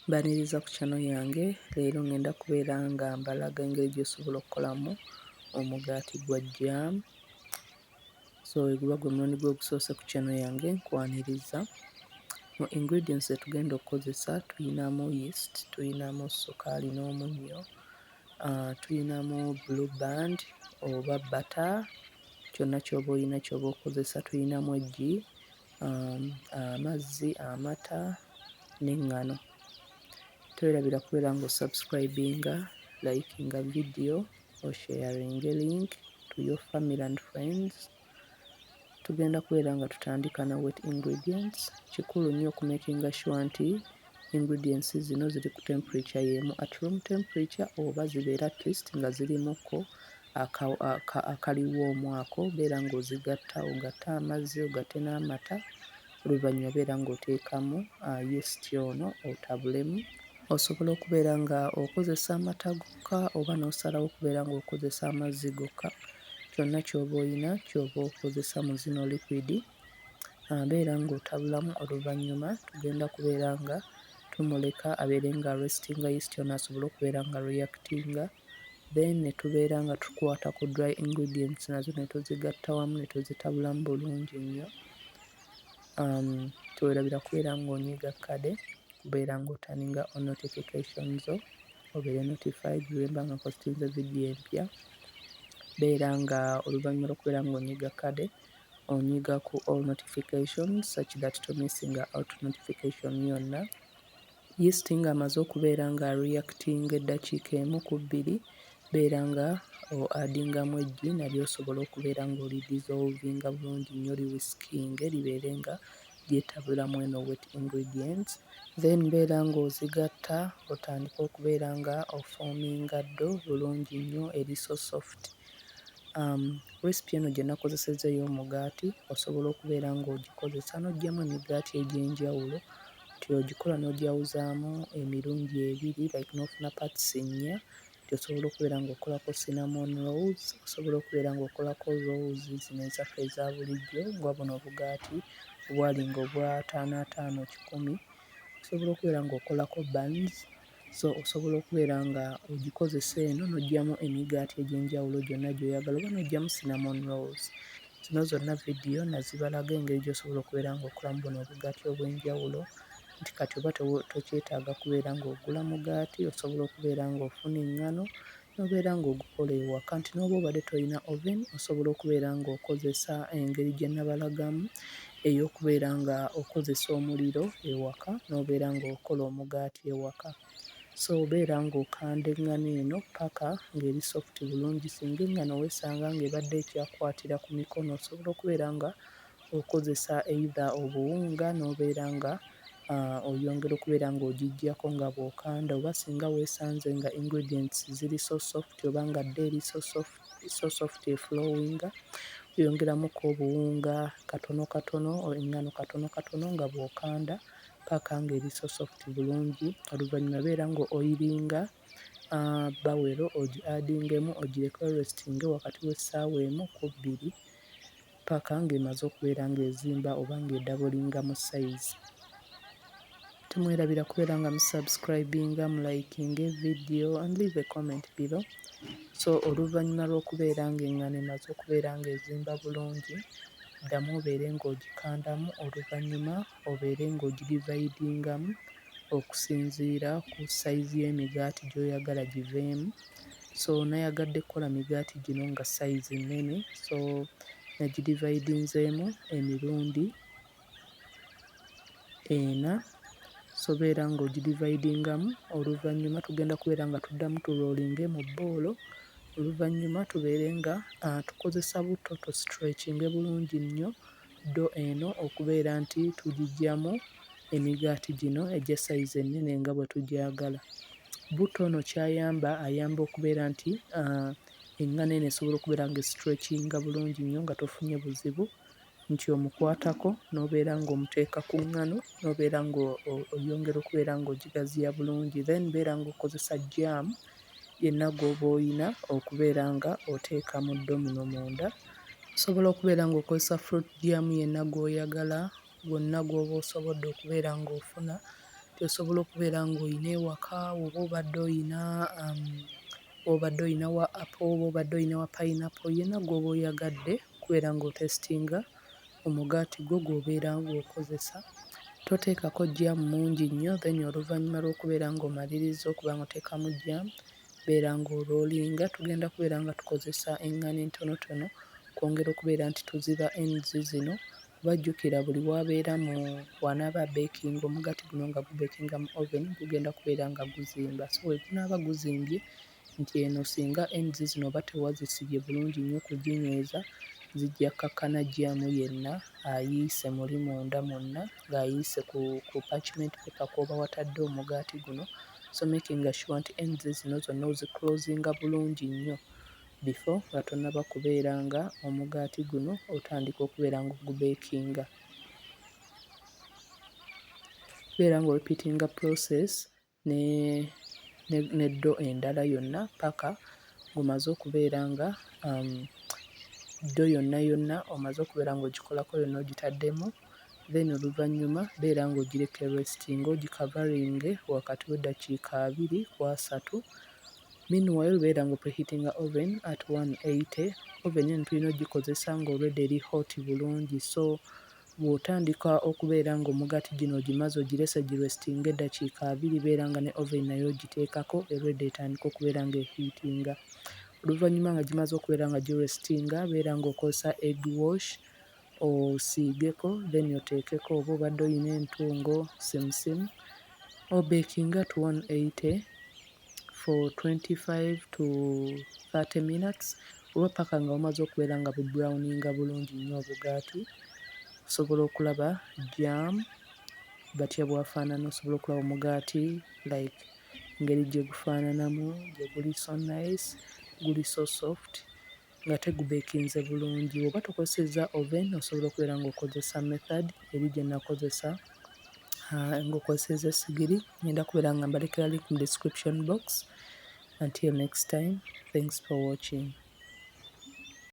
Mbaniriza ku channel yange. Leero ngenda kubeera nga mbalaga engeri gy'osobola okukolamu omugaati gwa jam. So guba gwe mulundi gwe ogusoose ku channel yange, nkwaniriza. Mu ingredients zetugenda okukozesa tuyinamu yeast, tuyinamu sukaali n'omunnyo, tuyinamu blue band oba butter, kyonna ky'oba oyina ky'oba okozesa, tuyinamu eggi, amazzi, amata n'eŋŋano. Twerabira kubeera ng'osubscribinga, likinga video, osharinga link to your family and friends. Tugenda kubeera nga tutandika na wet ingredients. Kikulu nnyo okumakinga sure nti ingredients zino ziri ku temperature y'emu, at room temperature, oba zibeera at least nga zirimuko akaliwo omwako. Beera ng'ozigatta, ogatta amazzi, ogatte n'amata, oluvannyuma beera ng'oteekamu yeast ono otabulemu. Osobola okubeera nga okozesa amata gokka oba n'osalawo okubeera ng'okozesa amazzi gokka. Kyonna ky'oba oyina ky'oba okozesa mu zino liquid. Beera ng'otabulamu, oluvannyuma tugenda kubeera nga tumuleka abeere nga restinga yeast ono asobole okubeera nga reactinga. Then ne tubeera nga tukwata ku dry ingredients nazo ne tuzigatta wamu ne tuzitabulamu bulungi nnyo. Twerabira kubeera ng'onyiga kkade, kubeera ng'otaninga on notifications zo, obeere notified bwe mba nga npositinze vidiyo empya. Beera nga oluvannyuma lw'okubeera ng'onyiga kkade, onyiga ku all notifications such that to missing out notification yonna. Yeast nga amaze okubeera nga reactinga eddakiika emu ku bbiri, beera nga adingamu eggi nalyo osobola okubeera ng'olidissolvinga bulungi nnyo, liwiskinge libeere nga lyetabulamu eno wet ingredients. Then beera ng'ozigatta, otandika okubeera nga ofoominga ddo bulungi nnyo eri so soft. Recipe eno gye nakozesezza ey'omugaati osobola okubeera ng'ogikozesa n'oggyamu emigaati egy'enjawulo, nti ogikola n'ogyawuzaamu emirundi ebiri, like n'ofuna parts 4, nti osobola okubeera ng'okolako cinnamon rolls, osobola okubeera ng'okolako rolls zino ezaffe eza bulijjo nga buno obugaati obwalinga obwa 5 5 10. Osobola okubeera ng'okolako buns. So osobola okubeera nga ogikozesa eno n'oggyamu emigaati egy'enjawulo gyonna gy'oyagala, oba n'oggyamu cinnamon rolls. Zino zonna vidiyo nazibalaga engeri gy'osobola okubeera ng'okolamu buno obugaati obw'enjawulo, nti kati oba tokyetaaga kubeera ng'ogula mugaati, osobola okubeera ng'ofuna eŋŋano n'obeera ng'ogukola ewaka, nti n'oba obadde toyina oven osobola okubeera ng'okozesa engeri gye nabalagamu ey'okubeera nga okozesa omuliro ewaka n'obeera ng'okola omugaati ewaka. So beera ng'okanda eŋŋano eno paka ng'eri soft bulungi. Singa eŋŋano weesanga ng'ebadde ekyakwatira ku mikono, osobola okubeera nga okozesa either obuwunga n'obeera nga oyongera okubeera ng'ogiggyako nga bw'okanda, oba singa weesanze nga ingredients ziri so soft oba nga ddo eri so soft eflowinga, oyongeramuko obuwunga katono katono, eŋŋano katono katono nga bw'okanda paka ng'eri so soft bulungi. Oluvannyuma beera ng'oyiringa bawero ogi-adingemu, ogireke restinge wakati w'essaawa 1 ku 2 paka ng'emaze okubeera ng'ezimba oba ng'edabulingamu size. Tumwerabira kubeera nga musubscribinga, mulikinga evidiyo and leave a comment below. So oluvannyuma lw'okubeera ng'eŋŋano emaze okubeera ng'ezimba bulungi, ddamu obeere ng'ogikandamu, oluvannyuma obeere ng'ogidividingamu okusinziira ku sayizi y'emigaati gy'oyagala giveemu. So nayagadde kukola migaati gino nga sayizi nnene, so nagidividinzeemu emirundi 4. So beera ng'ogidividingamu, oluvannyuma tugenda kubeera nga tuddamu tuloolinge mu bboolo, oluvannyuma tubeere nga tukozesa butto stretchinge bulungi nnyo ddo eno okubeera nti tugiggyamu emigaati gino egya sayizi ennene nga bwe tugyagala. Butto ono ky'ayamba, ayamba okubeera nti eŋŋano eno esobola okubeera ng'estretchinga bulungi nnyo nga tofunye buzibu, nti omukwatako n'obeera ng'omuteeka ku ŋŋano n'obeera ng'oyongera okubeera ng'ogigaziya bulungi. Then beera ng'okozesa jam yenna gw'oba oyina okubeera nga oteeka mu ddo muno munda. Osobola okubeera ng'okozesa fruit jam yenna gw'oyagala, gwonna gw'oba osobodde okubeera ng'ofuna. osobola okubeera ng'oyina ewaka, oba obadde oyina wa apple, oba obadde oyina wa pineapple, yenna gw'oba oyagadde okubeera ng'otesitinga omugaati gwo gw'obeera ng'okozesa. Toteekako jjaamu mungi nnyo, then oluvannyuma lw'okubeera ng'omaliriza okuba ng'oteekamu jjaamu, beera ng'oloolinga. Tugenda kubeera nga tukozesa eŋŋaano entonotono kwongera okubeera nti tuziba ends zino, kuba jjukira buli wabeera wanaaba baking, omugaati guno nga gubeekinga mu oven gugenda kubeera nga guzimba. So bwe gunaaba guzimbye nti eno singa ends zino oba tewazisibye bulungi nnyo kuginyweza, zijja kkakkana jjaamu yenna ayiise muli munda mwonna, ng'ayiise ku parchment paper kw'oba watadde omugaati guno. So making sure nti ends zino zonna oziclosinga bulungi nnyo before nga tonnaba kubeera nga omugaati guno otandika okubeera ng'ogubeekinga. Kubeera ng'orepeatinga process ne ddo endala yonna paka ng'omaze okubeera nga ddo yonna omaze okubeera ng'ogikolako yonna ogitaddemu, then oluvannyuma beera ng'ogireka restinga, ogikavaringe wakati w'eddakiika 2 ku 3. Meanwhile beera ng'opreheatinga oven at 180. Oven eno tulina ogikozesa ng'already eri hot bulungi, so bw'otandika okubeera ng'omugaati gino ogimaze ogirese girestinga eddakiika 2, beera nga ne oven nayo ogiteekako already etandika okubeera ng'ehiitinga. Oluvannyuma nga gimaze okubeera nga girestinga, beera ng'okozesa egg wash osiigeko, then oteekeko oba obadde oyina entungo simusimu, obeekinga at 180 for 25 to 30 minutes, oba paka nga omaze okubeera nga bubrowninga bulungi nnyo obugaati. Osobola okulaba jjaamu batya bwafaanana, osobola okulaba omugaati like engeri gye gufaananamu, gye guli so nice, guli so soft nga tegubeekinze bulungi. Bw'oba tokozesezza oven osobola okubeera ng'okozesa method eri gye nakozesa ng'okozesezza essigiri. Ngenda kubeera nga mbalekera link mu description box. Until next time, thanks for watching.